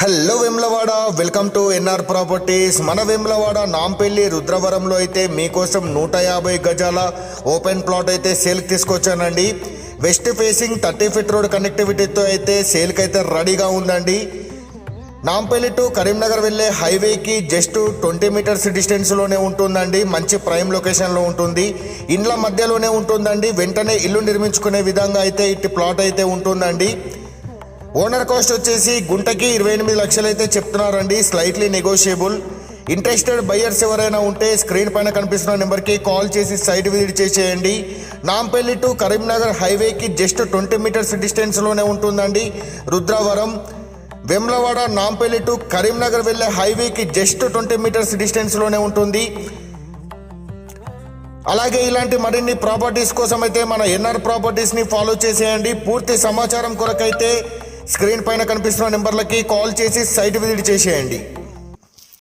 Hello Vemulawada, welcome to N R properties. మన వేములవాడ నాంపల్లి రుద్రవరంలో అయితే మీకోసం 150 గజాల ఓపెన్ ప్లాట్ అయితే సేల్కి తీసుకొచ్చానండి. వెస్ట్ ఫేసింగ్ 30 ఫీట్ రోడ్ కనెక్టివిటీతో అయితే సేల్కి అయితే రెడీగా ఉందండి. నాంపల్లి టు కరీంనగర్ వెళ్ళే హైవేకి జస్ట్ 20 మీటర్స్ డిస్టెన్స్లోనే ఉంటుందండి. మంచి ప్రైమ్ లొకేషన్లో ఉంటుంది. ఇండ్ల మధ్యలోనే ఉంటుందండి. వెంటనే ఇల్లు నిర్మించుకునే విధంగా అయితే ఇటు ప్లాట్ అయితే ఉంటుందండి. ఓనర్ కాస్ట్ వచ్చేసి గుంటకి 28 లక్షలు అయితే చెప్తున్నారండి. Slightly negotiable. ఇంట్రెస్టెడ్ బయ్యర్స్ ఎవరైనా ఉంటే స్క్రీన్ పైన కనిపిస్తున్న నెంబర్కి కాల్ చేసి సైట్ విజిట్ చేసేయండి. నాంపల్లి టు కరీంనగర్ హైవేకి జస్ట్ 20 మీటర్స్ డిస్టెన్స్లోనే ఉంటుందండి రుద్రవరం. వేములవాడ నాంపల్లి టు కరీంనగర్ వెళ్ళే హైవేకి జస్ట్ 20 మీటర్స్ డిస్టెన్స్లోనే ఉంటుంది. అలాగే ఇలాంటి మరిన్ని ప్రాపర్టీస్ కోసం అయితే మన ఎన్ఆర్ ప్రాపర్టీస్ని ఫాలో చేసేయండి. పూర్తి సమాచారం కొరకైతే స్క్రీన్ పైన కనిపిస్తున్న నెంబర్లకి కాల్ చేసి సైట్ విజిట్ చేసేయండి.